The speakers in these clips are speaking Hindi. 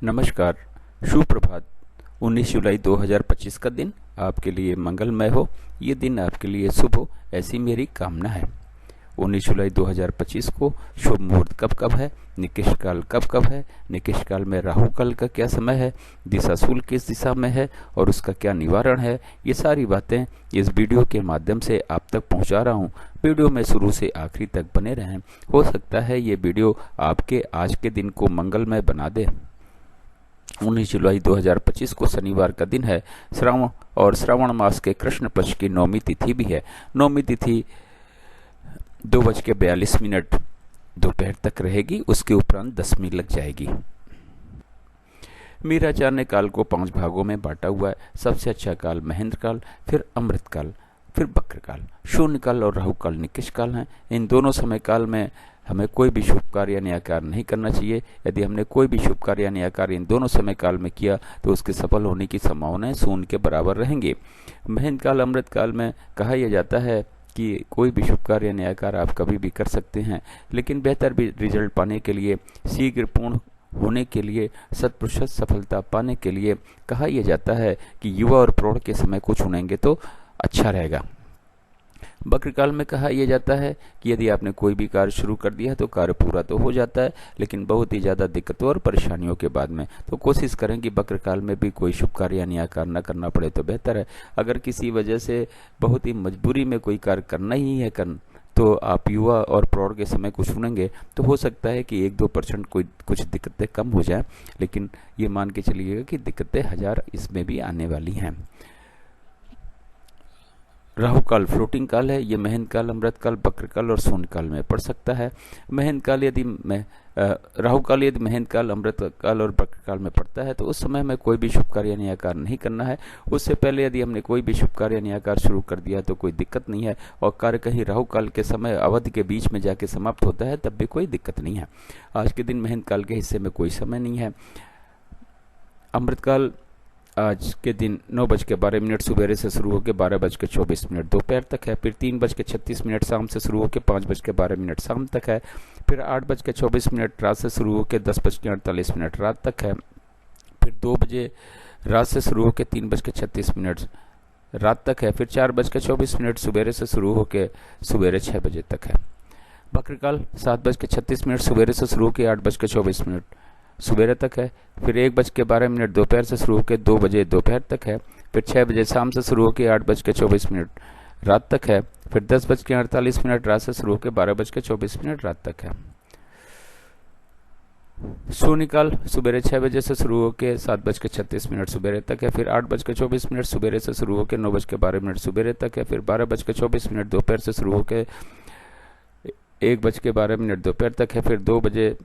नमस्कार, शुभ प्रभात। 19 जुलाई 2025 का दिन आपके लिए मंगलमय हो, ये दिन आपके लिए शुभ हो, ऐसी मेरी कामना है। 19 जुलाई 2025 को शुभ मुहूर्त कब कब है, निकिष काल कब कब है, निकिष काल में राहु काल का क्या समय है, दिशा शूल किस दिशा में है और उसका क्या निवारण है, ये सारी बातें इस वीडियो के माध्यम से आप तक पहुंचा रहा हूं। वीडियो में शुरू से आखिरी तक बने रहें। हो सकता है ये वीडियो आपके आज के दिन को मंगलमय बना दे। 19 जुलाई 2025 को शनिवार का दिन है। श्रावण मास के कृष्ण पक्ष की नौमी तिथि भी है। नौमी तिथि 2:42 दोपहर तक रहेगी, उसके उपरांत दशमी लग जाएगी। मीराचार्य ने काल को 5 भागों में बांटा हुआ है। सबसे अच्छा काल महेंद्र काल, फिर अमृत काल, फिर बक्र काल, शून्य काल और राहु काल निकिष काल हैं। इन दोनों समय काल में हमें कोई भी शुभ कार्य या नया कार्य नहीं करना चाहिए। यदि हमने कोई भी शुभ कार्य या नया कार्य इन दोनों समय काल में किया तो उसके सफल होने की संभावनाएं शून्य के बराबर रहेंगी। महेंद्र काल अमृत काल में कहा यह जाता है कि कोई भी शुभ कार्य या नया कार्य आप कभी भी कर सकते हैं, लेकिन बेहतर भी रिजल्ट पाने के लिए, शीघ्र पूर्ण होने के लिए, 100% सफलता पाने के लिए कहा यह जाता है कि युवा और प्रौढ़ के समय को चुनेंगे तो अच्छा रहेगा। बक्र काल में कहा यह जाता है कि यदि आपने कोई भी कार्य शुरू कर दिया है तो कार्य पूरा तो हो जाता है, लेकिन बहुत ही ज़्यादा दिक्कतों और परेशानियों के बाद में। तो कोशिश करें कि बक्र काल में भी कोई शुभ कार्य या नया कार्य न करना पड़े तो बेहतर है। अगर किसी वजह से बहुत ही मजबूरी में कोई कार्य करना ही है तो आप युवा और प्रौढ़ के समय को चुनेंगे तो हो सकता है कि 1-2% कुछ दिक्कतें कम हो जाएं, लेकिन ये मान के चलिएगा कि दिक्कतें 1000 इसमें भी आने वाली हैं। राहु काल फ्लोटिंग काल है। ये महेंद्र काल, अमृत काल, बक्र काल और शून्य काल में पड़ सकता है। राहु काल यदि महेंद्र काल, अमृत काल और बक्र काल में पड़ता है तो उस समय में कोई भी शुभ कार्य या नया कार्य नहीं करना है। उससे पहले यदि हमने कोई भी शुभ कार्य या नया कार्य शुरू कर दिया तो कोई दिक्कत नहीं है, और कार्य कहीं राहु काल के समय अवधि के बीच में जाके समाप्त होता है तब भी कोई दिक्कत नहीं है। आज के दिन महेंद्र काल के हिस्से में कोई समय नहीं है। अमृत काल आज के दिन 9:12 सुबेरे से शुरू होकर 12:24 दोपहर तक है। फिर 3:36 शाम से शुरू होकर 5:12 शाम तक है। फिर 8:24 रात से शुरू होकर 10:48 रात तक है। फिर 2 बजे रात से शुरू होकर 3:36 रात तक है। फिर 4:24 सुबेरे से शुरू होकर सुबेरे 6 बजे तक है। बक्र काल 7:36 सुबेरे से शुरू होकर 8:24 सुबेरे तक है। फिर 1:12 दोपहर से शुरू होकर 2 बजे दोपहर तक है। फिर 6 बजे शाम से शुरू होकर 8:24 रात तक है। फिर 10:48 रात से शुरू होकर 12:24 रात तक है। शून्य काल सुबेरे 6 बजे से शुरू होकर 7:36 सुबेरे तक है। फिर 8:24 सुबेरे से शुरू होकर 9:12 सुबेरे तक है। फिर 12:24 दोपहर से शुरू होकर 1:12 दोपहर तक है। फिर 2 बजे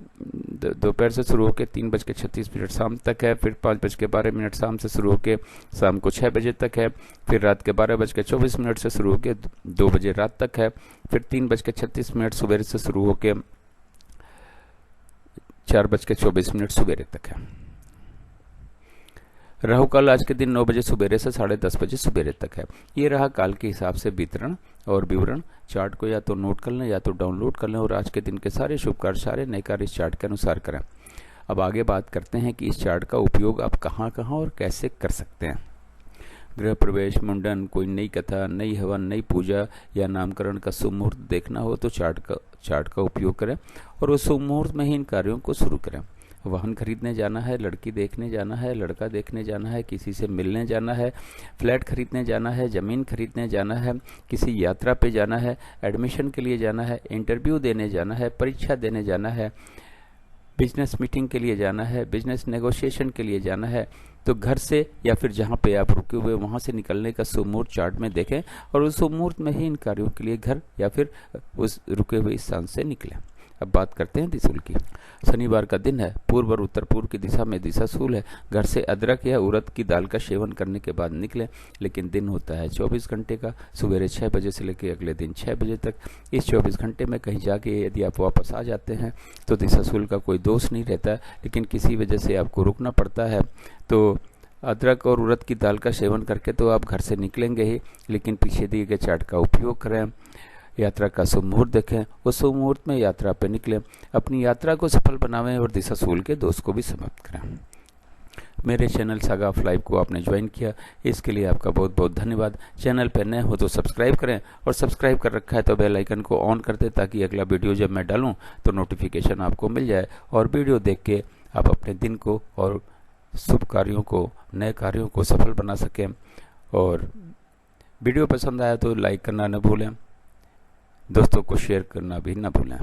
दोपहर से शुरू होकर 3:36 शाम तक है। फिर 5:12 शाम से शुरू होकर शाम को 6 बजे तक है। फिर रात के 12:24 से शुरू होकर 2 बजे रात तक है। फिर 3:36 सुबेरे से शुरू होकर 4:24 सुबेरे तक है। राहु काल आज के दिन 9 बजे सुबेरे से 10:30 बजे सुबेरे तक है। ये रहा काल के हिसाब से वितरण और विवरण। चार्ट को या तो नोट कर लें या तो डाउनलोड कर लें और आज के दिन के सारे शुभ कार्य, सारे नए कार्य इस चार्ट के अनुसार करें। अब आगे बात करते हैं कि इस चार्ट का उपयोग आप कहाँ कहाँ और कैसे कर सकते हैं। गृह प्रवेश, मुंडन, कोई नई कथा, नई हवन, नई पूजा या नामकरण का शुभ मुहूर्त देखना हो तो चार्ट का उपयोग करें और उस शुभ मुहूर्त में ही इन कार्यों को शुरू करें। वाहन खरीदने जाना है, लड़की देखने जाना है, लड़का देखने जाना है, किसी से मिलने जाना है, फ्लैट खरीदने जाना है, ज़मीन खरीदने जाना है, किसी यात्रा पे जाना है, एडमिशन के लिए जाना है, इंटरव्यू देने जाना है, परीक्षा देने जाना है, बिजनेस मीटिंग के लिए जाना है, बिजनेस नेगोशिएशन के लिए जाना है, तो घर से या फिर जहाँ पे आप रुके हुए वहाँ से निकलने का शुभ मुहूर्त चार्ट में देखें और उस शुभ मुहूर्त में ही इन कार्यों के लिए घर या फिर उस रुके हुए स्थान से निकलें। अब बात करते हैं दिशा की। शनिवार का दिन है। पूर्व और उत्तर पूर्व की दिशा में दिशा शूल है। घर से अदरक या उड़द की दाल का सेवन करने के बाद निकलें, लेकिन दिन होता है 24 घंटे का, सुबेरे 6 बजे से लेकर अगले दिन 6 बजे तक। इस 24 घंटे में कहीं जाके यदि आप वापस आ जाते हैं तो दिशा शूल का कोई दोष नहीं रहता, लेकिन किसी वजह से आपको रुकना पड़ता है तो अदरक और उड़द की दाल का सेवन करके तो आप घर से निकलेंगे ही, लेकिन पीछे दिए गए चार्ट का उपयोग करें। यात्रा का शुभ मुहूर्त देखें, उस शुभ मुहूर्त में यात्रा पर निकलें, अपनी यात्रा को सफल बनावें और दिशा शूल के दोष को भी समाप्त करें। मेरे चैनल सागा ऑफ लाइफ को आपने ज्वाइन किया, इसके लिए आपका बहुत बहुत धन्यवाद। चैनल पर नए हो तो सब्सक्राइब करें, और सब्सक्राइब कर रखा है तो बेल आइकन को ऑन कर दें, ताकि अगला वीडियो जब मैं डालूं तो नोटिफिकेशन आपको मिल जाए, और वीडियो देख के आप अपने दिन को और शुभ कार्यों को, नए कार्यों को सफल बना सकें। और वीडियो पसंद आया तो लाइक करना न भूलें, दोस्तों को शेयर करना भी न भूलें।